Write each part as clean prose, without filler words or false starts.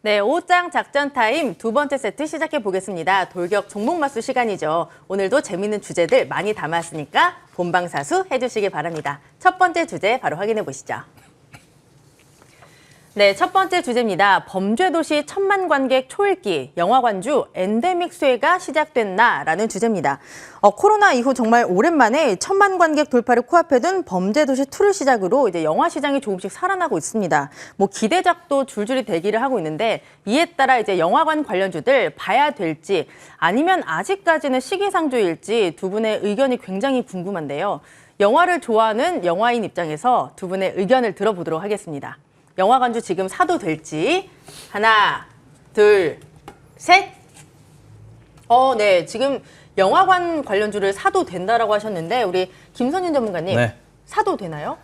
네, 오짱 작전 타임 두 번째 세트 시작해 보겠습니다. 돌격 종목 맞수 시간이죠. 오늘도 재밌는 주제들 많이 담았으니까 본방사수 해주시기 바랍니다. 첫 번째 주제 바로 확인해 보시죠. 네, 첫 번째 주제입니다. 범죄도시 천만 관객 초읽기, 영화 관주 엔데믹 쇠가 시작됐나라는 주제입니다. 코로나 이후 정말 오랜만에 천만 관객 돌파를 코앞에 둔 범죄도시 2를 시작으로 이제 영화 시장이 조금씩 살아나고 있습니다. 뭐 기대작도 줄줄이 대기를 하고 있는데 이에 따라 이제 영화관 관련주들 봐야 될지 아니면 아직까지는 시기상조일지 두 분의 의견이 굉장히 궁금한데요. 영화를 좋아하는 영화인 입장에서 두 분의 의견을 들어보도록 하겠습니다. 영화 관주 지금 사도 될지 하나, 둘, 셋. 네, 지금 영화관 관련주를 사도 된다라고 하셨는데 우리 김선윤 전문가님 네. 사도 되나요?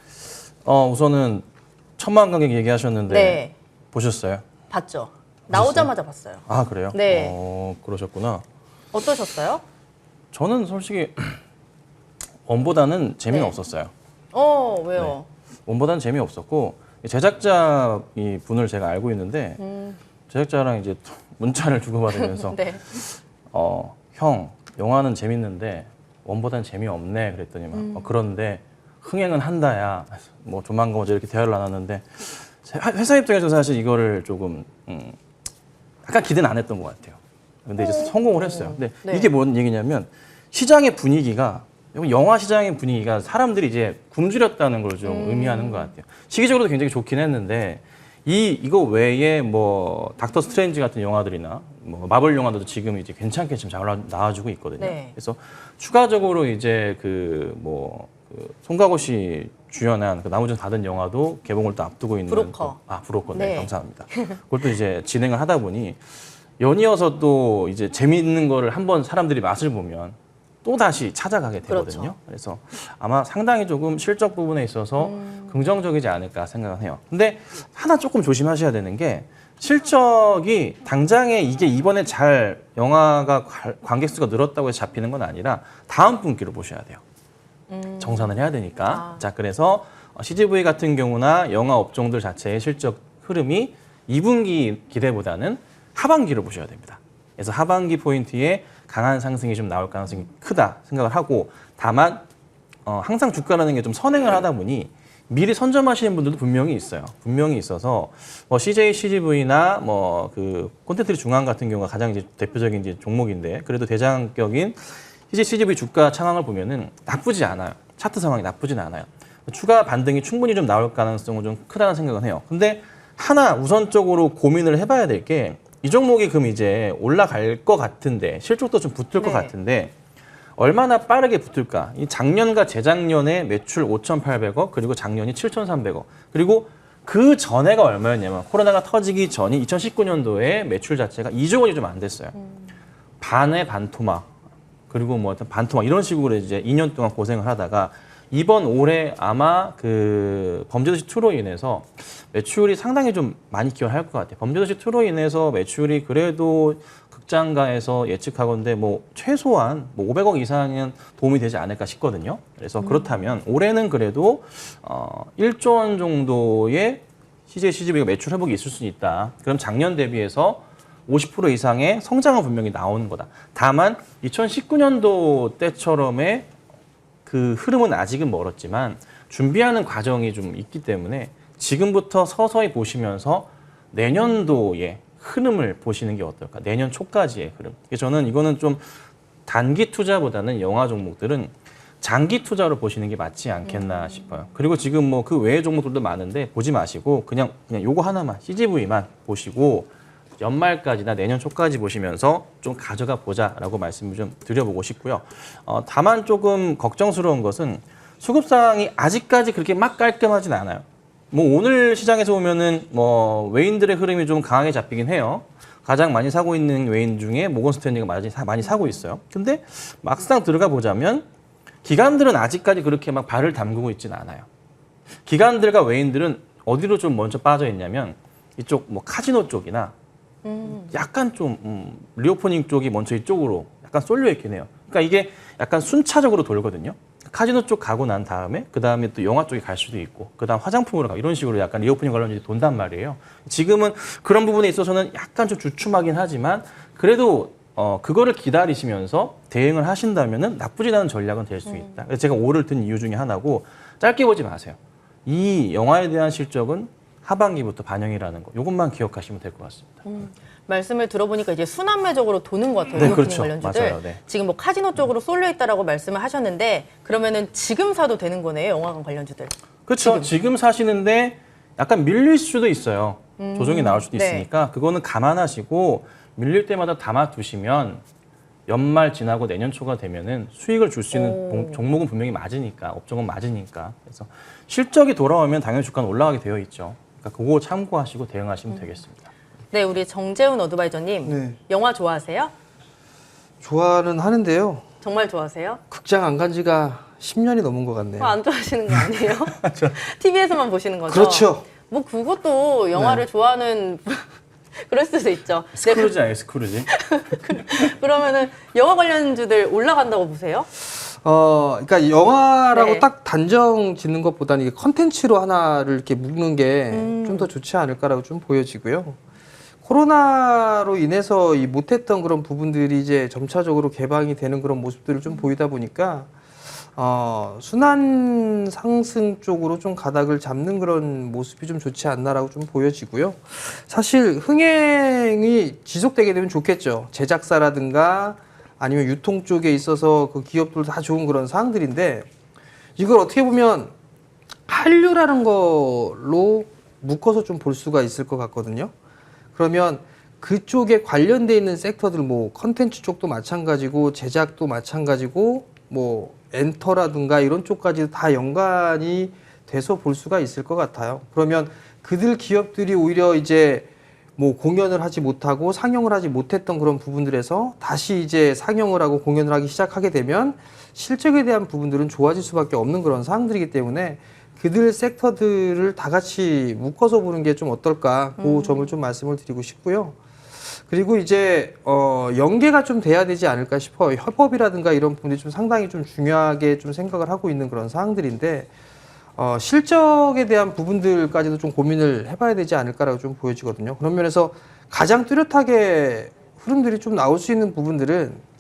우선은 천만 관객 얘기하셨는데 네. 보셨어요? 봤죠. 나오자마자 봤어요. 아, 그래요? 네. 그러셨구나. 어떠셨어요? 저는 솔직히 원보다는 재미는 네. 없었어요. 왜요? 원보다는 재미없었고 제작자 이 분을 제가 알고 있는데 제작자랑 이제 문자를 주고받으면서 네. 형 영화는 재밌는데 원보다는 재미없네 그랬더니만 그런데 흥행은 한다야 뭐 조만간 어제 이렇게 대화를 나눴는데 회사 입장에서 사실 이거를 조금 약간 기대는 안 했던 것 같아요. 근데 이제 성공을 했어요. 근데 네. 이게 뭔 얘기냐면 시장의 분위기가 영화 시장의 분위기가 사람들이 이제 굶주렸다는 걸 좀 의미하는 것 같아요. 시기적으로도 굉장히 좋긴 했는데 이거 외에 뭐 닥터 스트레인지 같은 영화들이나 뭐 마블 영화들도 지금 이제 괜찮게 지금 잘 나와주고 있거든요. 네. 그래서 추가적으로 이제 송강호 씨 주연한 그 나무준 받은 영화도 개봉을 또 앞두고 있는 브로커. 브로커. 네, 네. 감사합니다. 그걸 또 이제 진행을 하다 보니 연이어서 또 이제 재미있는 거를 한번 사람들이 맛을 보면 또 다시 찾아가게 되거든요. 그렇죠. 그래서 아마 상당히 조금 실적 부분에 있어서 긍정적이지 않을까 생각을 해요. 근데 하나 조금 조심하셔야 되는 게 실적이 당장에 이게 이번에 잘 영화가 관객 수가 늘었다고 해서 잡히는 건 아니라 다음 분기로 보셔야 돼요. 정산을 해야 되니까. 자, 그래서 CGV 같은 경우나 영화 업종들 자체의 실적 흐름이 2분기 기대보다는 하반기로 보셔야 됩니다. 그래서 하반기 포인트에 강한 상승이 좀 나올 가능성이 크다 생각을 하고 다만 항상 주가라는 게 좀 선행을 하다 보니 미리 선점하시는 분들도 분명히 있어요. 분명히 있어서 뭐 CJ, CGV나 뭐 그 콘텐츠 중앙 같은 경우가 가장 이제 대표적인 이제 종목인데 그래도 대장격인 CJ, CGV 주가 상황을 보면은 나쁘지 않아요. 차트 상황이 나쁘진 않아요. 추가 반등이 충분히 좀 나올 가능성은 좀 크다는 생각은 해요. 근데 하나 우선적으로 고민을 해봐야 될 게 이 종목이 그럼 이제 올라갈 것 같은데 실적도 좀 붙을 것 같은데 얼마나 빠르게 붙을까? 이 작년과 재작년에 매출 5,800억 그리고 작년이 7,300억 그리고 그 전에가 얼마였냐면 코로나가 터지기 전이 2019년도에 매출 자체가 2조 원이 좀 안 됐어요. 반의 반토막 그리고 뭐 반토막 이런 식으로 이제 2년 동안 고생을 하다가 이번 올해 아마 그 범죄도시 2로 인해서 매출이 상당히 좀 많이 기여할 것 같아요. 범죄도시 2로 인해서 매출이 그래도 극장가에서 예측하건대 뭐 최소한 뭐 500억 이상은 도움이 되지 않을까 싶거든요. 그래서 그렇다면 올해는 그래도 1조 원 정도의 CJ, CGV가 매출 회복이 있을 수 있다. 그럼 작년 대비해서 50% 이상의 성장은 분명히 나오는 거다. 다만 2019년도 때처럼의 그 흐름은 아직은 멀었지만 준비하는 과정이 좀 있기 때문에 지금부터 서서히 보시면서 내년도의 흐름을 보시는 게 어떨까? 내년 초까지의 흐름. 저는 이거는 좀 단기 투자보다는 영화 종목들은 장기 투자로 보시는 게 맞지 않겠나 싶어요. 그리고 지금 뭐 그 외의 종목들도 많은데 보지 마시고 그냥 요거 하나만 CGV만 보시고 연말까지나 내년 초까지 보시면서 좀 가져가 보자라고 말씀을 좀 드려보고 싶고요. 다만 조금 걱정스러운 것은 수급상이 아직까지 그렇게 막 깔끔하진 않아요. 뭐 오늘 시장에서 보면은 뭐 외인들의 흐름이 좀 강하게 잡히긴 해요. 가장 많이 사고 있는 외인 중에 모건 스탠리가 많이 사고 있어요. 근데 막상 들어가 보자면 기관들은 아직까지 그렇게 막 발을 담그고 있지는 않아요. 기관들과 외인들은 어디로 좀 먼저 빠져 있냐면 이쪽 뭐 카지노 쪽이나 약간 좀 리오프닝 쪽이 먼저 이쪽으로 약간 쏠려 있긴 해요. 그러니까 이게 약간 순차적으로 돌거든요. 카지노 쪽 가고 난 다음에 그 다음에 또 영화 쪽에 갈 수도 있고 그 다음 화장품으로 가고 이런 식으로 약간 리오프닝 관련주들이 돈단 말이에요. 지금은 그런 부분에 있어서는 약간 좀 주춤하긴 하지만 그래도 그거를 기다리시면서 대응을 하신다면은 나쁘지 않은 전략은 될 수 있다. 그래서 제가 5를 든 이유 중에 하나고 짧게 보지 마세요. 이 영화에 대한 실적은 하반기부터 반영이라는 거. 이것만 기억하시면 될 것 같습니다. 말씀을 들어보니까 이제 순환매적으로 도는 것 같아요. 네, 리오프닝 그렇죠. 관련주들. 맞아요. 네. 지금 뭐 카지노 쪽으로 쏠려 있다라고 말씀을 하셨는데 그러면은 지금 사도 되는 거네요. 영화관 관련주들. 그렇죠. 지금 사시는데 약간 밀릴 수도 있어요. 조정이 나올 수도 네. 있으니까 그거는 감안하시고 밀릴 때마다 담아두시면 연말 지나고 내년 초가 되면은 수익을 줄 수 있는 종목은 분명히 맞으니까 업종은 맞으니까 그래서 실적이 돌아오면 당연히 주가는 올라가게 되어 있죠. 그러니까 그거 참고하시고 대응하시면 되겠습니다. 네, 우리 정재훈 어드바이저님. 네. 영화 좋아하세요? 좋아는 하는데요. 정말 좋아하세요? 극장 안 간 지가 10년이 넘은 것 같네요. 안 좋아하시는 거 아니에요? TV에서만 보시는 거죠? 그렇죠. 뭐 그것도 영화를 좋아하는 그럴 수도 있죠. 네, 스크루지 아니에요, 스크루지? 그러면은 영화 관련주들 올라간다고 보세요? 그러니까 영화라고 네. 딱 단정 짓는 것보다는 이게 컨텐츠로 하나를 이렇게 묶는 게 좀 더 좋지 않을까라고 좀 보여지고요. 코로나로 인해서 이 못했던 그런 부분들이 이제 점차적으로 개방이 되는 그런 모습들을 좀 보이다 보니까 순환 상승 쪽으로 좀 가닥을 잡는 그런 모습이 좀 좋지 않나라고 좀 보여지고요. 사실 흥행이 지속되게 되면 좋겠죠. 제작사라든가 아니면 유통 쪽에 있어서 그 기업들 다 좋은 그런 사항들인데 이걸 어떻게 보면 한류라는 걸로 묶어서 좀 볼 수가 있을 것 같거든요. 그러면 그쪽에 관련돼 있는 섹터들 뭐 컨텐츠 쪽도 마찬가지고 제작도 마찬가지고 뭐 엔터라든가 이런 쪽까지 다 연관이 돼서 볼 수가 있을 것 같아요. 그러면 그들 기업들이 오히려 이제 뭐 공연을 하지 못하고 상영을 하지 못했던 그런 부분들에서 다시 이제 상영을 하고 공연을 하기 시작하게 되면 실적에 대한 부분들은 좋아질 수밖에 없는 그런 사항들이기 때문에 그들 섹터들을 다 같이 묶어서 보는 게 좀 어떨까 그 점을 좀 말씀을 드리고 싶고요. 그리고 이제 연계가 좀 돼야 되지 않을까 싶어요. 협업이라든가 이런 부분이 좀 상당히 좀 중요하게 좀 생각을 하고 있는 그런 사항들인데 실적에 대한 부분들까지도 좀 고민을 해봐야 되지 않을까라고 좀 보여지거든요. 그런 면에서 가장 뚜렷하게 흐름들이 좀 나올 수 있는 부분들은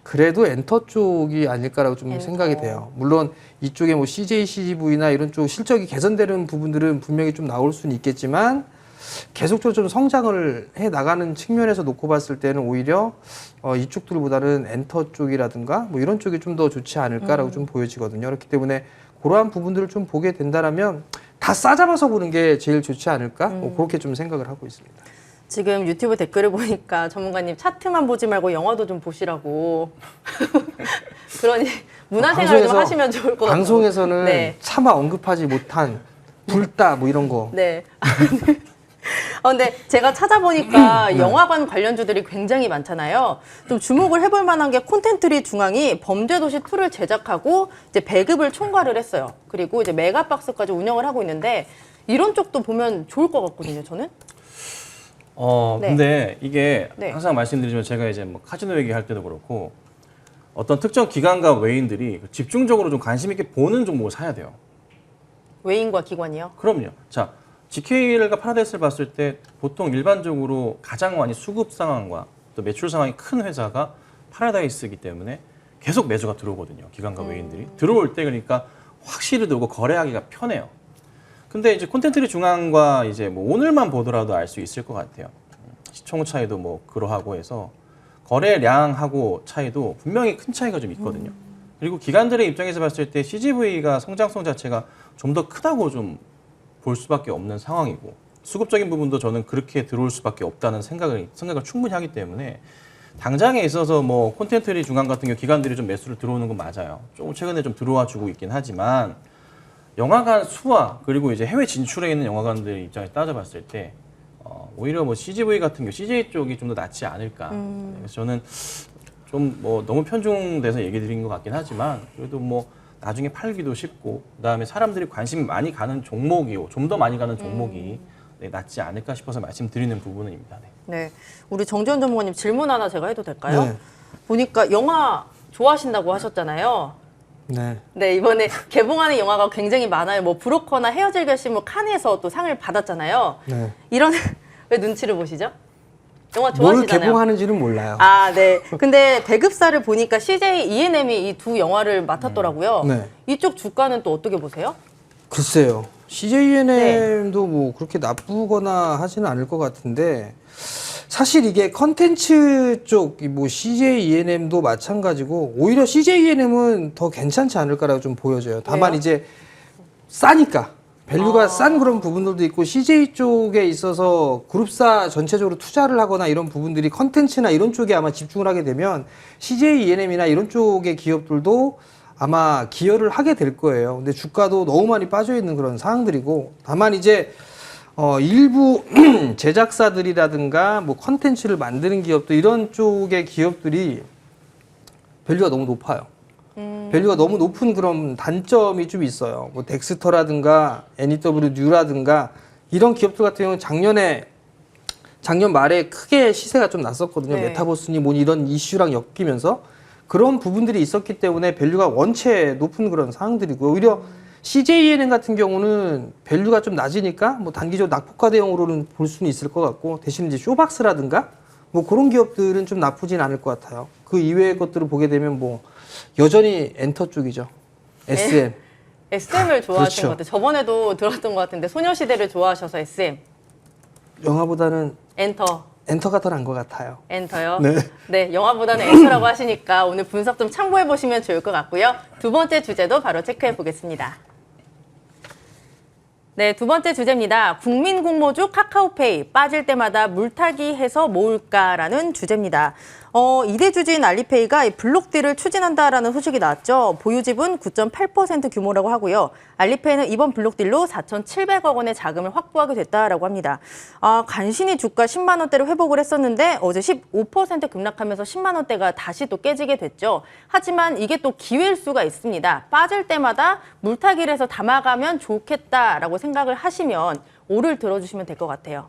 그래도 엔터 쪽이 아닐까라고 좀 생각이 돼요. 물론 이쪽에 뭐 CJ, CGV나 이런 쪽 실적이 개선되는 부분들은 분명히 좀 나올 수는 있겠지만 계속적으로 좀 성장을 해 나가는 측면에서 놓고 봤을 때는 오히려 이쪽들보다는 엔터 쪽이라든가 뭐 이런 쪽이 좀 더 좋지 않을까라고 좀 보여지거든요. 그렇기 때문에 그러한 부분들을 좀 보게 된다라면 다 싸잡아서 보는 게 제일 좋지 않을까? 뭐 그렇게 좀 생각을 하고 있습니다. 지금 유튜브 댓글을 보니까 전문가님 차트만 보지 말고 영화도 좀 보시라고. 그러니 문화생활 좀 하시면 좋을 것 같아요. 방송에서는 네. 차마 언급하지 못한 불다 뭐 이런 거. 네. 근데 제가 찾아보니까 영화관 관련주들이 굉장히 많잖아요. 좀 주목을 해볼 만한 게 콘텐츠리 중앙이 범죄도시 2를 제작하고 이제 배급을 총괄을 했어요. 그리고 이제 메가박스까지 운영을 하고 있는데 이런 쪽도 보면 좋을 것 같거든요, 저는. 네. 근데 이게 네. 항상 말씀드리지만 제가 이제 뭐 카지노 얘기할 때도 그렇고 어떤 특정 기관과 외인들이 집중적으로 좀 관심 있게 보는 종목을 사야 돼요. 외인과 기관이요? 그럼요. 자, GK가 파라다이스를 봤을 때 보통 일반적으로 가장 많이 수급 상황과 또 매출 상황이 큰 회사가 파라다이스이기 때문에 계속 매수가 들어오거든요. 기관과 외인들이. 들어올 때 그러니까 확실히 들고 거래하기가 편해요. 근데 이제 콘텐츠리 중앙과 이제 뭐 오늘만 보더라도 알 수 있을 것 같아요. 시총 차이도 뭐 그러하고 해서 거래량하고 차이도 분명히 큰 차이가 좀 있거든요. 그리고 기관들의 입장에서 봤을 때 CGV가 성장성 자체가 좀 더 크다고 좀 볼 수밖에 없는 상황이고 수급적인 부분도 저는 그렇게 들어올 수밖에 없다는 생각을 충분히 하기 때문에 당장에 있어서 뭐 콘텐츠리 중앙 같은 경우 기관들이 좀 매수를 들어오는 건 맞아요. 조금 최근에 좀 들어와 주고 있긴 하지만 영화관 수와 그리고 이제 해외 진출해 있는 영화관들 입장에서 따져봤을 때 오히려 뭐 CGV 같은 경우 CJ 쪽이 좀 더 낫지 않을까. 그래서 저는 좀 뭐 너무 편중돼서 얘기 드린 것 같긴 하지만 그래도 뭐 나중에 팔기도 쉽고 그다음에 사람들이 관심 많이 가는 종목이고 좀 더 많이 가는 종목이 낫지 않을까 싶어서 말씀드리는 부분입니다. 네. 네. 우리 정재훈 전문가님 질문 하나 제가 해도 될까요? 네. 보니까 영화 좋아하신다고 하셨잖아요. 네. 네, 이번에 개봉하는 영화가 굉장히 많아요. 뭐 브로커나 헤어질 결심, 뭐 칸에서 또 상을 받았잖아요. 네. 이런 왜 눈치를 보시죠? 영화 뭘 좋아하시잖아요. 개봉하는지는 몰라요. 아, 네. 근데 배급사를 보니까 CJ ENM이 이 두 영화를 맡았더라고요. 네. 이쪽 주가는 또 어떻게 보세요? 글쎄요. CJNM도 뭐 그렇게 나쁘거나 하지는 않을 것 같은데 사실 이게 컨텐츠 쪽 뭐 CJENM도 마찬가지고 오히려 CJENM은 더 괜찮지 않을까라고 좀 보여져요. 다만 왜요? 이제 싸니까 밸류가 싼 그런 부분들도 있고 CJ 쪽에 있어서 그룹사 전체적으로 투자를 하거나 이런 부분들이 컨텐츠나 이런 쪽에 아마 집중을 하게 되면 CJENM이나 이런 쪽의 기업들도 아마 기여를 하게 될 거예요. 근데 주가도 너무 많이 빠져 있는 그런 상황들이고 다만 이제 일부 제작사들이라든가 뭐 컨텐츠를 만드는 기업도 이런 쪽의 기업들이 밸류가 너무 높아요. 밸류가 너무 높은 그런 단점이 좀 있어요. 뭐 덱스터라든가 NEW 뉴라든가 이런 기업들 같은 경우는 작년 말에 크게 시세가 좀 났었거든요. 네. 메타버스니 뭐니 이런 이슈랑 엮이면서 그런 부분들이 있었기 때문에 밸류가 원체 높은 그런 상황들이고요. 오히려 CJENM 같은 경우는 밸류가 좀 낮으니까 뭐 단기적으로 낙폭과 대응으로는 볼 수는 있을 것 같고 대신 이제 쇼박스라든가 뭐 그런 기업들은 좀 나쁘진 않을 것 같아요. 그 이외의 것들을 보게 되면 뭐 여전히 엔터 쪽이죠. SM. SM을 좋아하시는 그렇죠. 것 같아요. 저번에도 들었던 것 같은데 소녀시대를 좋아하셔서 SM. 영화보다는 엔터. 엔터가 더 나은 것 같아요. 엔터요? 네. 네, 영화보다는 엔터라고 하시니까 오늘 분석 좀 참고해 보시면 좋을 것 같고요. 두 번째 주제도 바로 체크해 보겠습니다. 네, 두 번째 주제입니다. 국민 공모주 카카오페이 빠질 때마다 물타기 해서 모을까라는 주제입니다. 이대 주주인 알리페이가 이 블록딜을 추진한다라는 소식이 나왔죠. 보유집은 9.8% 규모라고 하고요. 알리페이는 이번 블록딜로 4,700억 원의 자금을 확보하게 됐다라고 합니다. 간신히 주가 10만 원대를 회복을 했었는데 어제 15% 급락하면서 10만 원대가 다시 또 깨지게 됐죠. 하지만 이게 또 기회일 수가 있습니다. 빠질 때마다 물타기를 해서 담아가면 좋겠다라고 생각을 하시면 오를 들어주시면 될 것 같아요.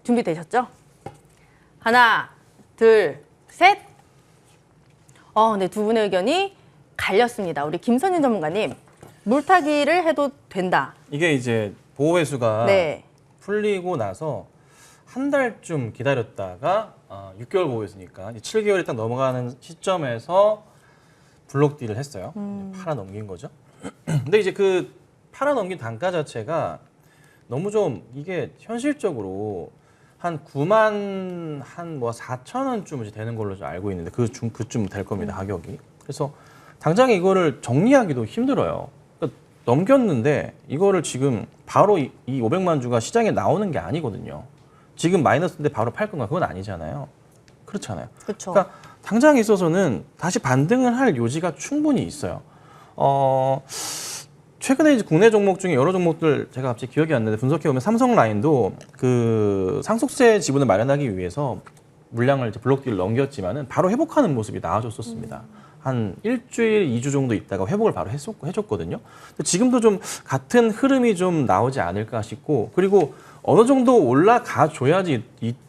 준비되셨죠? 하나, 둘, 셋. 네, 두 분의 의견이 갈렸습니다. 우리 김선진 전문가님, 물타기를 해도 된다. 이게 이제 보호 회수가 네. 풀리고 나서 한 달쯤 기다렸다가 6개월 보호 회수니까 7개월이 딱 넘어가는 시점에서 블록딜을 했어요. 팔아 넘긴 거죠. 근데 이제 그 팔아 넘긴 단가 자체가 너무 좀 이게 현실적으로 한 9만 한 뭐 4천 원쯤 이제 되는 걸로 좀 알고 있는데 그쯤 될 겁니다, 가격이. 그래서 당장 이거를 정리하기도 힘들어요. 그러니까 넘겼는데 이거를 지금 바로 이 500만 주가 시장에 나오는 게 아니거든요. 지금 마이너스인데 바로 팔 건가? 그건 아니잖아요. 그렇잖아요. 그렇죠. 그러니까 당장 있어서는 다시 반등을 할 요지가 충분히 있어요. 최근에 이제 국내 종목 중에 여러 종목들 제가 갑자기 기억이 안 나는데 분석해 보면 삼성라인도 그 상속세 지분을 마련하기 위해서 물량을 이제 블록딜을 넘겼지만은 바로 회복하는 모습이 나아졌었습니다. 한 일주일, 2주 정도 있다가 회복을 바로 해줬거든요. 근데 지금도 좀 같은 흐름이 좀 나오지 않을까 싶고 그리고 어느 정도 올라가 줘야지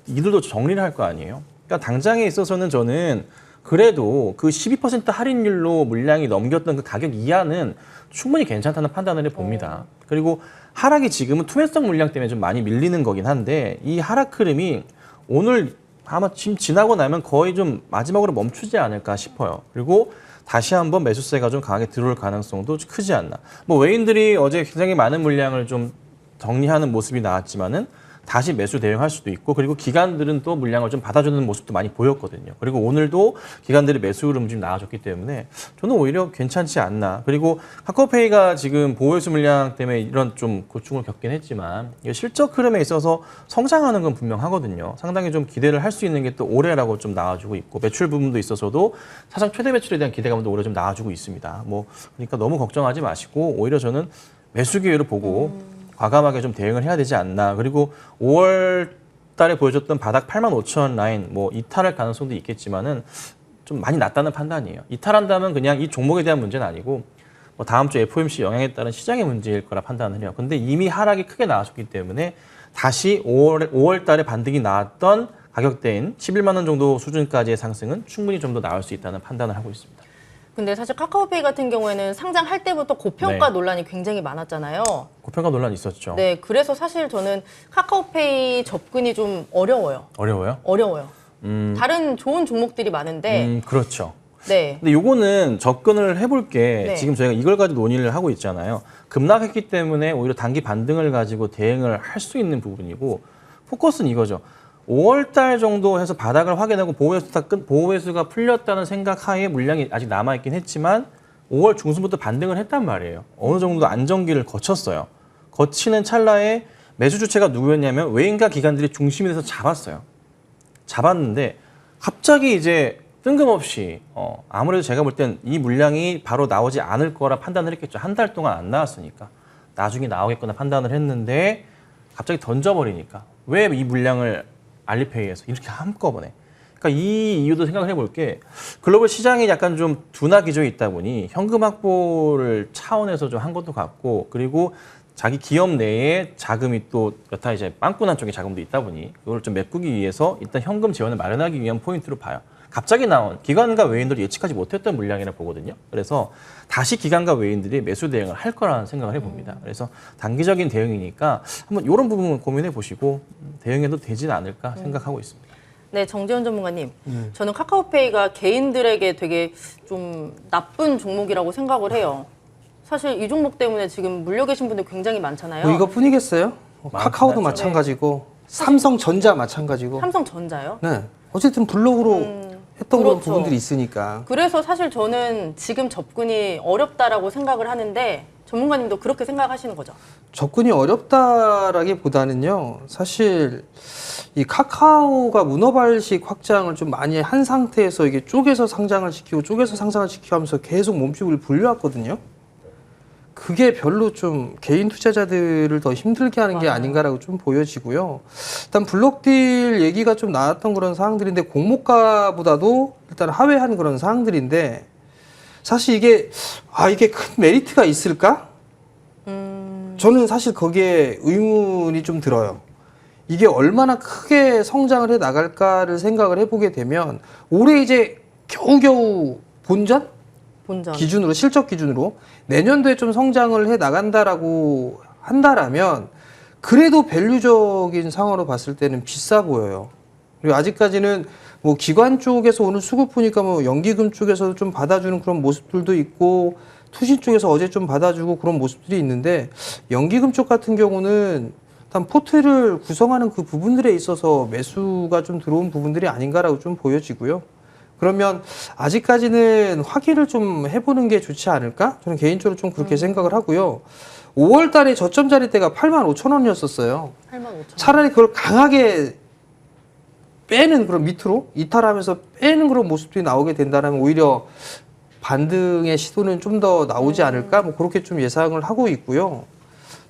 이들도 정리를 할 거 아니에요. 그러니까 당장에 있어서는 저는 그래도 그 12% 할인율로 물량이 넘겼던 그 가격 이하는 충분히 괜찮다는 판단을 해봅니다. 그리고 하락이 지금은 투매성 물량 때문에 좀 많이 밀리는 거긴 한데 이 하락 흐름이 오늘 아마 지금 지나고 나면 거의 좀 마지막으로 멈추지 않을까 싶어요. 그리고 다시 한번 매수세가 좀 강하게 들어올 가능성도 크지 않나. 뭐 외인들이 어제 굉장히 많은 물량을 좀 정리하는 모습이 나왔지만은 다시 매수 대응할 수도 있고 그리고 기관들은 또 물량을 좀 받아주는 모습도 많이 보였거든요. 그리고 오늘도 기관들이 매수 흐름 좀 나와줬기 때문에 저는 오히려 괜찮지 않나. 그리고 카카오페이가 지금 보호회수 물량 때문에 이런 좀 고충을 겪긴 했지만 실적 흐름에 있어서 성장하는 건 분명하거든요. 상당히 좀 기대를 할 수 있는 게 또 올해라고 좀 나와주고 있고 매출 부분도 있어서도 사상 최대 매출에 대한 기대감도 올해 좀 나와주고 있습니다. 뭐 그러니까 너무 걱정하지 마시고 오히려 저는 매수 기회로 보고 과감하게 좀 대응을 해야 되지 않나. 그리고 5월 달에 보여줬던 바닥 85,000원 라인 뭐 이탈할 가능성도 있겠지만은 좀 많이 낮다는 판단이에요. 이탈한다면 그냥 이 종목에 대한 문제는 아니고 뭐 다음 주 FOMC 영향에 따른 시장의 문제일 거라 판단을 해요. 근데 이미 하락이 크게 나왔기 때문에 다시 5월 달에 반등이 나왔던 가격대인 11만 원 정도 수준까지의 상승은 충분히 좀 더 나올 수 있다는 판단을 하고 있습니다. 근데 사실 카카오페이 같은 경우에는 상장할 때부터 고평가 네. 논란이 굉장히 많았잖아요. 고평가 논란 있었죠. 네, 그래서 사실 저는 카카오페이 접근이 좀 어려워요. 어려워요? 어려워요. 다른 좋은 종목들이 많은데, 그렇죠. 네. 근데 요거는 접근을 해볼 게 네. 지금 저희가 이걸 가지고 논의를 하고 있잖아요. 급락했기 때문에 오히려 단기 반등을 가지고 대응을 할 수 있는 부분이고 포커스는 이거죠. 5월 달 정도 해서 바닥을 확인하고 보호매수가 풀렸다는 생각하에 물량이 아직 남아있긴 했지만 5월 중순부터 반등을 했단 말이에요. 어느 정도 안정기를 거쳤어요. 거치는 찰나에 매수 주체가 누구였냐면 외인과 기관들이 중심이 돼서 잡았어요. 잡았는데 갑자기 이제 뜬금없이 아무래도 제가 볼 땐 이 물량이 바로 나오지 않을 거라 판단을 했겠죠. 한 달 동안 안 나왔으니까 나중에 나오겠구나 판단을 했는데 갑자기 던져버리니까 왜 이 물량을 알리페이에서 이렇게 한꺼번에 그러니까 이 이유도 생각을 해볼 게 글로벌 시장이 약간 좀 둔화 기조에 있다 보니 현금 확보를 차원에서 좀 한 것도 같고 그리고 자기 기업 내에 자금이 또 여타 이제 빵꾸난 쪽에 자금도 있다 보니 그걸 좀 메꾸기 위해서 일단 현금 지원을 마련하기 위한 포인트로 봐요. 갑자기 나온 기관과 외인들이 예측하지 못했던 물량이라 보거든요. 그래서 다시 기관과 외인들이 매수 대응을 할 거라는 생각을 해봅니다. 그래서 단기적인 대응이니까 한번 이런 부분 고민해 보시고 대응해도 되지는 않을까 생각하고 있습니다. 네, 정재훈 전문가님. 저는 카카오페이가 개인들에게 되게 좀 나쁜 종목이라고 생각을 해요. 사실 이 종목 때문에 지금 물려 계신 분들 굉장히 많잖아요. 뭐 이것뿐이겠어요? 카카오도 많죠. 마찬가지고 삼성전자 마찬가지고. 삼성전자요? 네. 어쨌든 블록으로 했던 그런 그렇죠. 부분들이 있으니까. 그래서 사실 저는 지금 접근이 어렵다라고 생각을 하는데 전문가님도 그렇게 생각하시는 거죠? 접근이 어렵다라기보다는요. 사실 이 카카오가 문어발식 확장을 좀 많이 한 상태에서 이게 쪼개서 상장을 시키고 쪼개서 상장을 시키고 하면서 계속 몸집을 불려왔거든요. 그게 별로 좀 개인 투자자들을 더 힘들게 하는 게 아닌가라고 좀 보여지고요. 일단 블록딜 얘기가 좀 나왔던 그런 사항들인데 공모가보다도 일단 하회한 그런 사항들인데 사실 이게 큰 메리트가 있을까? 저는 사실 거기에 의문이 좀 들어요. 이게 얼마나 크게 성장을 해 나갈까를 생각을 해보게 되면 올해 이제 겨우겨우 본전? 기준으로 실적 기준으로 내년도에 좀 성장을 해 나간다라고 한다라면 그래도 밸류적인 상황으로 봤을 때는 비싸 보여요. 그리고 아직까지는 뭐 기관 쪽에서 오는 수급 보니까 뭐 연기금 쪽에서 좀 받아주는 그런 모습들도 있고 투신 쪽에서 어제 좀 받아주고 그런 모습들이 있는데 연기금 쪽 같은 경우는 일단 포트를 구성하는 그 부분들에 있어서 매수가 좀 들어온 부분들이 아닌가라고 좀 보여지고요. 그러면 아직까지는 확인을 좀 해보는 게 좋지 않을까? 저는 개인적으로 좀 그렇게 생각을 하고요. 5월 달에 저점 자리 때가 85,000원이었었어요. 85,000원. 차라리 그걸 강하게 빼는 그런 밑으로 이탈하면서 빼는 그런 모습들이 나오게 된다면 오히려 반등의 시도는 좀 더 나오지 않을까? 뭐 그렇게 좀 예상을 하고 있고요.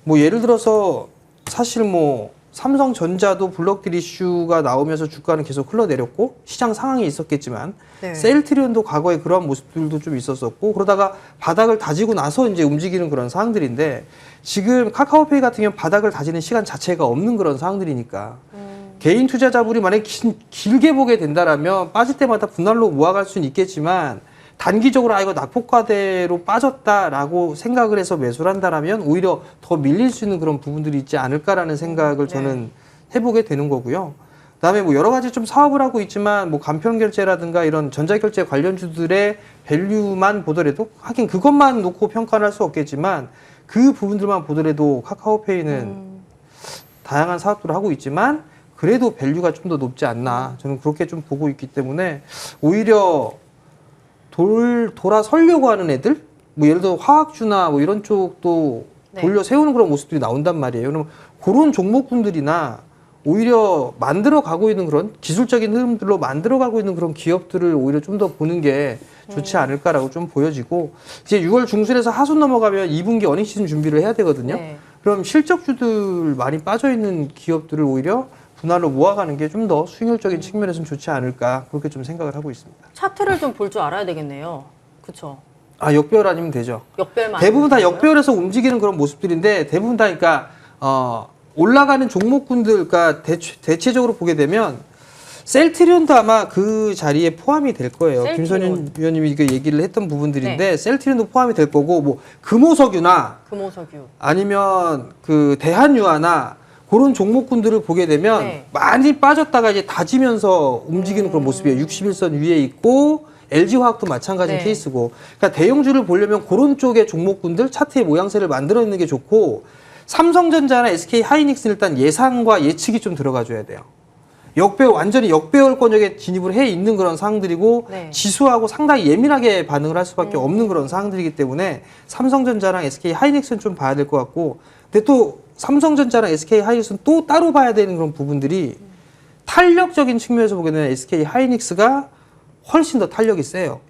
뭐 예를 들어서 사실 뭐 삼성전자도 블록딜 이슈가 나오면서 주가는 계속 흘러내렸고 시장 상황이 있었겠지만 네. 세일트리온도 과거에 그러한 모습들도 좀 있었었고 그러다가 바닥을 다지고 나서 이제 움직이는 그런 상황들인데 지금 카카오페이 같은 경우는 바닥을 다지는 시간 자체가 없는 그런 상황들이니까 개인 투자자분이 만약에 길게 보게 된다라면 빠질 때마다 분할로 모아갈 수는 있겠지만 단기적으로 이거 낙폭과대로 빠졌다라고 생각을 해서 매수를 한다라면 오히려 더 밀릴 수 있는 그런 부분들이 있지 않을까라는 생각을 저는 해보게 되는 거고요. 그다음에 뭐 여러 가지 좀 사업을 하고 있지만 뭐 간편결제라든가 이런 전자결제 관련주들의 밸류만 보더라도 하긴 그것만 놓고 평가를 할 수 없겠지만 그 부분들만 보더라도 카카오페이는 다양한 사업들을 하고 있지만 그래도 밸류가 좀 더 높지 않나 저는 그렇게 좀 보고 있기 때문에 오히려 돌아서려고 하는 애들? 뭐 예를 들어 화학주나 뭐 이런 쪽도 돌려 세우는 그런 모습들이 나온단 말이에요. 그럼 그런 종목군들이나 오히려 만들어가고 있는 그런 기술적인 흐름들로 만들어가고 있는 그런 기업들을 오히려 좀 더 보는 게 좋지 않을까라고 좀 보여지고 이제 6월 중순에서 하순 넘어가면 2분기 어닝 시즌 준비를 해야 되거든요. 네. 그럼 실적주들 많이 빠져있는 기업들을 오히려 분할로 모아가는 게 좀 더 수익률적인 측면에서는 좋지 않을까 그렇게 좀 생각을 하고 있습니다. 차트를 좀 볼 줄 알아야 되겠네요. 그렇죠. 역배열 아니면 되죠. 역배열만 대부분 다 아니면 역배열에서 움직이는 그런 모습들인데 대부분 다 그러니까 올라가는 종목군들 그러니까 대체적으로 보게 되면 셀트리온도 아마 그 자리에 포함이 될 거예요. 셀트리온. 김선현 위원님이 그 얘기를 했던 부분들인데 네. 셀트리온도 포함이 될 거고 뭐 금호석유나 금호석유. 아니면 그 대한유화나 그런 종목군들을 보게 되면 네. 많이 빠졌다가 이제 다지면서 움직이는 그런 모습이에요. 61선 위에 있고 LG화학도 마찬가지인 네. 케이스고, 그러니까 대형주를 보려면 그런 쪽의 종목군들 차트의 모양새를 만들어 있는 게 좋고, 삼성전자나 SK하이닉스는 일단 예상과 예측이 좀 들어가줘야 돼요. 완전히 역배열권역에 진입을 해 있는 그런 상황들이고 네. 지수하고 상당히 예민하게 반응을 할 수밖에 없는 그런 상황들이기 때문에 삼성전자랑 SK하이닉스는 좀 봐야 될 것 같고, 근데 또 삼성전자랑 SK하이닉스는 또 따로 봐야 되는 그런 부분들이 탄력적인 측면에서 보게 되면 SK하이닉스가 훨씬 더 탄력이 세요.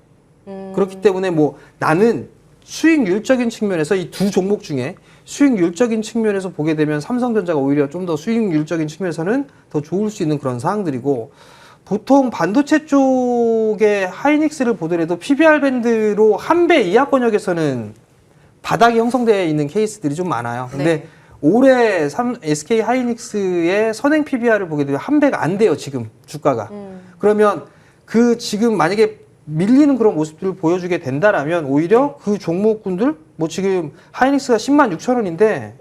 그렇기 때문에 뭐 나는 수익률적인 측면에서 이 두 종목 중에 수익률적인 측면에서 보게 되면 삼성전자가 오히려 좀 더 수익률적인 측면에서는 더 좋을 수 있는 그런 상황들이고, 보통 반도체 쪽의 하이닉스를 보더라도 PBR 밴드로 한 배 이하권역에서는 바닥이 형성되어 있는 케이스들이 좀 많아요. 근데 네. 올해 SK 하이닉스의 선행 PBR을 보게 되면 한 배가 안 돼요, 지금 주가가. 그러면 그 지금 만약에 밀리는 그런 모습들을 보여주게 된다라면 오히려 그 종목군들, 뭐 지금 하이닉스가 10만 6천 원인데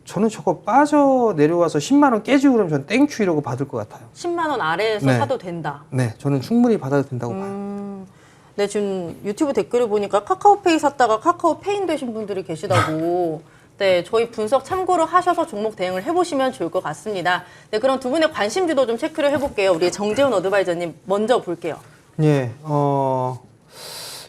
저는 저거 빠져 내려와서 10만 원 깨지고 그러면 저는 땡큐 이러고 받을 것 같아요. 10만 원 아래에서 네. 사도 된다. 네, 저는 충분히 받아도 된다고 봐요. 네, 지금 유튜브 댓글을 보니까 카카오페이 샀다가 카카오페인 되신 분들이 계시다고. 네, 저희 분석 참고로 하셔서 종목 대응을 해보시면 좋을 것 같습니다. 네, 그럼 두 분의 관심주도 좀 체크를 해볼게요. 우리 정재훈 어드바이저님 먼저 볼게요. 예,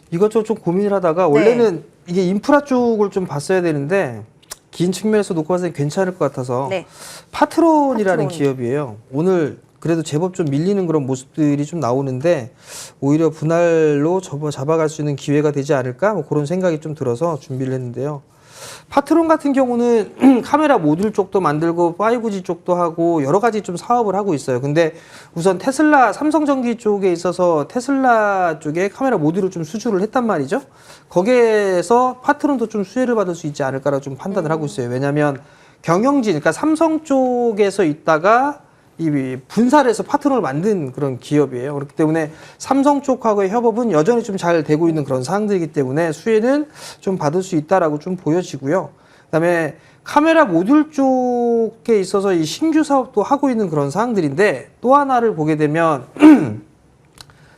이것저것 좀 고민을 하다가 원래는 이게 인프라 쪽을 좀 봤어야 되는데 긴 측면에서 놓고 봤을 때 괜찮을 것 같아서 네. 파트론이라는 파트론. 기업이에요. 오늘 그래도 제법 좀 밀리는 그런 모습들이 좀 나오는데 오히려 분할로 잡아갈 수 있는 기회가 되지 않을까 뭐 그런 생각이 좀 들어서 준비를 했는데요. 파트론 같은 경우는 카메라 모듈 쪽도 만들고 5G 쪽도 하고 여러 가지 좀 사업을 하고 있어요. 근데 우선 테슬라 삼성전기 쪽에 있어서 테슬라 쪽에 카메라 모듈을 좀 수주를 했단 말이죠. 거기에서 파트론도 좀 수혜를 받을 수 있지 않을까라고 좀 판단을 하고 있어요. 왜냐하면 경영진, 그러니까 삼성 쪽에서 있다가 이 분사를 해서 파트너를 만든 그런 기업이에요. 그렇기 때문에 삼성 쪽하고의 협업은 여전히 좀 잘 되고 있는 그런 상황들이기 때문에 수혜는 좀 받을 수 있다라고 좀 보여지고요. 그다음에 카메라 모듈 쪽에 있어서 이 신규 사업도 하고 있는 그런 상황들인데 또 하나를 보게 되면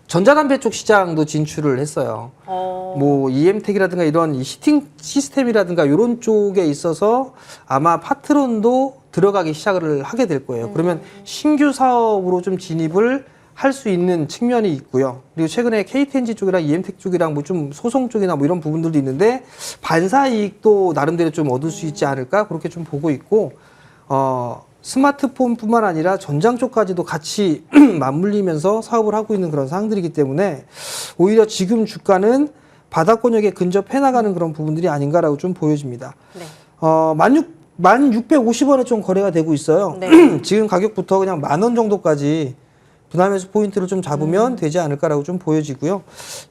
전자담배 쪽 시장도 진출을 했어요. 뭐 EM텍이라든가 이런 이 히팅 시스템이라든가 이런 쪽에 있어서 아마 파트론도 들어가기 시작을 하게 될 거예요. 그러면 신규 사업으로 좀 진입을 할 수 있는 측면이 있고요. 그리고 최근에 KTNG 쪽이랑 EM텍 쪽이랑 뭐 좀 소송 쪽이나 뭐 이런 부분들도 있는데 반사 이익도 나름대로 좀 얻을 수 있지 않을까 그렇게 좀 보고 있고, 스마트폰뿐만 아니라 전장 쪽까지도 같이 맞물리면서 사업을 하고 있는 그런 상황들이기 때문에 오히려 지금 주가는 바닥권역에 근접해 나가는 그런 부분들이 아닌가라고 좀 보여집니다. 네. 1650원에 좀 거래가 되고 있어요. 네. 지금 가격부터 그냥 10,000원 정도까지 분할매수 포인트를 좀 잡으면 되지 않을까라고 좀 보여지고요.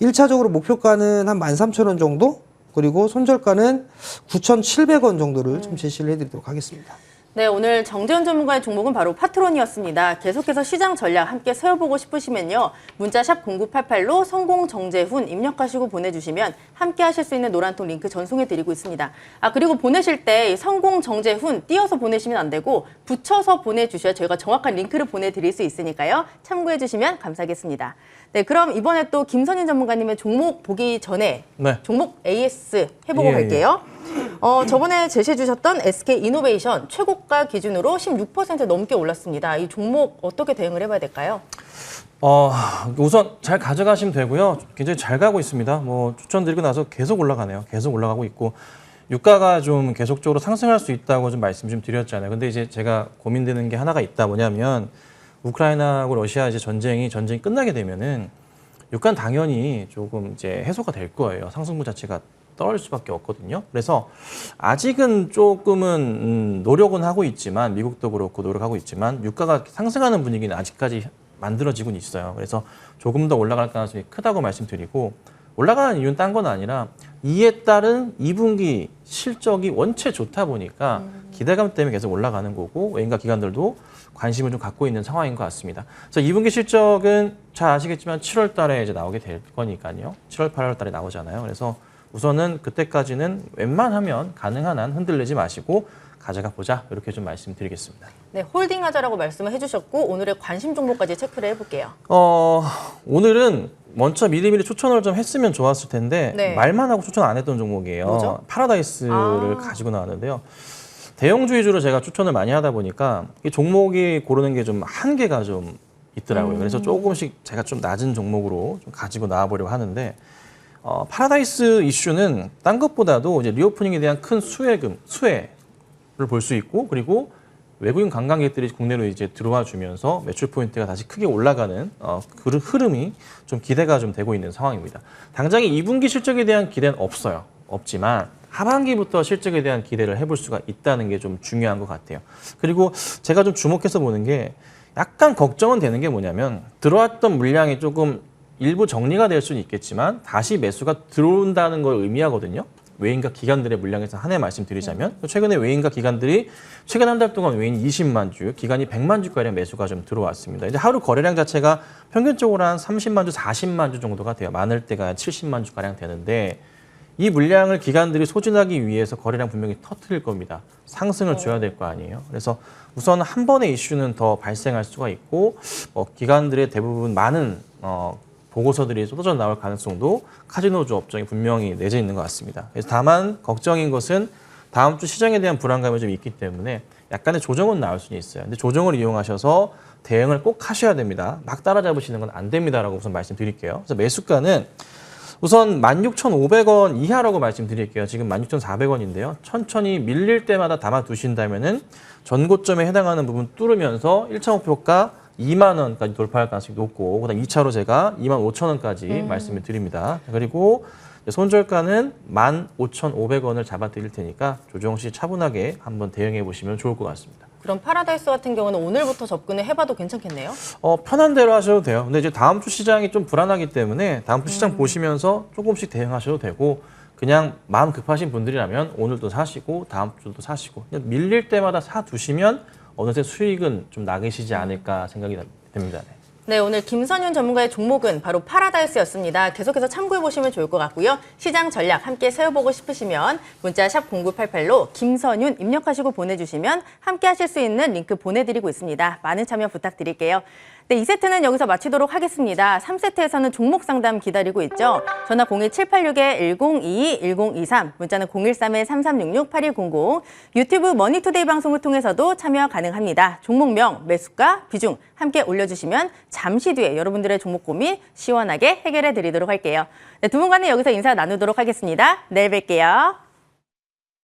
1차적으로 목표가는 한 13,000원 정도, 그리고 손절가는 9,700원 정도를 좀 제시를 해드리도록 하겠습니다. 네, 오늘 정재훈 전문가의 종목은 바로 파트론이었습니다. 계속해서 시장 전략 함께 세워보고 싶으시면요. 문자샵 0988로 성공정재훈 입력하시고 보내주시면 함께 하실 수 있는 노란통 링크 전송해드리고 있습니다. 그리고 보내실 때 성공정재훈 띄어서 보내시면 안 되고 붙여서 보내주셔야 저희가 정확한 링크를 보내드릴 수 있으니까요. 참고해주시면 감사하겠습니다. 네, 그럼 이번에 또 김선인 전문가님의 종목 보기 전에 네. 종목 AS 해보고 갈게요. 저번에 제시해 주셨던 SK이노베이션 최고가 기준으로 16% 넘게 올랐습니다. 이 종목 어떻게 대응을 해봐야 될까요? 우선 잘 가져가시면 되고요. 굉장히 잘 가고 있습니다. 뭐 추천드리고 나서 계속 올라가네요. 계속 올라가고 있고 유가가 좀 계속적으로 상승할 수 있다고 좀 말씀 좀 드렸잖아요. 근데 이제 제가 고민되는 게 하나가 있다. 뭐냐면 우크라이나하고 러시아 이제 전쟁이 끝나게 되면은 유가는 당연히 조금 이제 해소가 될 거예요. 상승분 자체가 떨어질 수밖에 없거든요. 그래서 아직은 조금은 노력은 하고 있지만 미국도 그렇고 노력하고 있지만 유가가 상승하는 분위기는 아직까지 만들어지고는 있어요. 그래서 조금 더 올라갈 가능성이 크다고 말씀드리고, 올라가는 이유는 딴 건 아니라 이에 따른 2분기 실적이 원체 좋다 보니까 기대감 때문에 계속 올라가는 거고, 외인가 기관들도 관심을 좀 갖고 있는 상황인 것 같습니다. 그래서 2분기 실적은 잘 아시겠지만 7월 달에 이제 나오게 될 거니까요. 7월, 8월 달에 나오잖아요. 그래서 우선은 그때까지는 웬만하면 가능한 한 흔들리지 마시고 가져가 보자 이렇게 좀 말씀드리겠습니다. 네, 홀딩하자라고 말씀을 해주셨고 오늘의 관심 종목까지 체크를 해볼게요. 오늘은 먼저 미리미리 추천을 좀 했으면 좋았을 텐데 네. 말만 하고 추천 안 했던 종목이에요. 뭐죠? 파라다이스를 가지고 나왔는데요. 대형주 위주로 제가 추천을 많이 하다 보니까 이 종목이 고르는 게 좀 한계가 좀 있더라고요. 그래서 조금씩 제가 좀 낮은 종목으로 좀 가지고 나와보려고 하는데 파라다이스 이슈는 딴 것보다도 이제 리오프닝에 대한 큰 수혜를 볼 수 있고 그리고 외국인 관광객들이 국내로 이제 들어와 주면서 매출 포인트가 다시 크게 올라가는 그 흐름이 좀 기대가 좀 되고 있는 상황입니다. 당장에 2분기 실적에 대한 기대는 없어요. 없지만 하반기부터 실적에 대한 기대를 해볼 수가 있다는 게 좀 중요한 것 같아요. 그리고 제가 좀 주목해서 보는 게 약간 걱정은 되는 게 뭐냐면 들어왔던 물량이 조금 일부 정리가 될 수는 있겠지만 다시 매수가 들어온다는 걸 의미하거든요. 외인과 기관들의 물량에서 한 해 말씀드리자면 최근에 외인과 기관들이 최근 한 달 동안 외인 20만 주, 기관이 100만 주가량 매수가 좀 들어왔습니다. 이제 하루 거래량 자체가 평균적으로 한 30만 주, 40만 주 정도가 돼요. 많을 때가 70만 주가량 되는데 이 물량을 기관들이 소진하기 위해서 거래량 분명히 터뜨릴 겁니다. 상승을 줘야 될 거 아니에요. 그래서 우선 한 번의 이슈는 더 발생할 수가 있고 기관들의 대부분 많은 보고서들이 쏟아져 나올 가능성도 카지노주 업종이 분명히 내재 있는 것 같습니다. 그래서 다만 걱정인 것은 다음 주 시장에 대한 불안감이 좀 있기 때문에 약간의 조정은 나올 수는 있어요. 근데 조정을 이용하셔서 대응을 꼭 하셔야 됩니다. 막 따라잡으시는 건 안 됩니다라고 우선 말씀드릴게요. 그래서 매수가는 우선 16,500원 이하라고 말씀드릴게요. 지금 16,400원인데요. 천천히 밀릴 때마다 담아두신다면은 전고점에 해당하는 부분 뚫으면서 1차 목표가 2만 원까지 돌파할 가능성이 높고 그다음 2차로 제가 25,000원까지 말씀을 드립니다. 그리고 손절가는 15,500원을 잡아드릴 테니까 조정 시 차분하게 한번 대응해 보시면 좋을 것 같습니다. 그럼 파라다이스 같은 경우는 오늘부터 접근을 해봐도 괜찮겠네요? 편한 대로 하셔도 돼요. 근데 이제 다음 주 시장이 좀 불안하기 때문에 다음 주 시장 보시면서 조금씩 대응하셔도 되고 그냥 마음 급하신 분들이라면 오늘도 사시고 다음 주도 사시고 그냥 밀릴 때마다 사두시면 어느새 수익은 좀 나계시지 않을까 생각이 됩니다. 네, 오늘 김선윤 전문가의 종목은 바로 파라다이스였습니다. 계속해서 참고해보시면 좋을 것 같고요. 시장 전략 함께 세워보고 싶으시면 문자 샵 0988로 김선윤 입력하시고 보내주시면 함께 하실 수 있는 링크 보내드리고 있습니다. 많은 참여 부탁드릴게요. 네, 2세트는 여기서 마치도록 하겠습니다. 3세트에서는 종목 상담 기다리고 있죠. 전화 02786-1022-1023, 문자는 013-3366-8200, 유튜브 머니투데이 방송을 통해서도 참여 가능합니다. 종목명, 매수가, 비중 함께 올려주시면 잠시 뒤에 여러분들의 종목 고민 시원하게 해결해 드리도록 할게요. 네, 두 분과는 여기서 인사 나누도록 하겠습니다. 내일 뵐게요.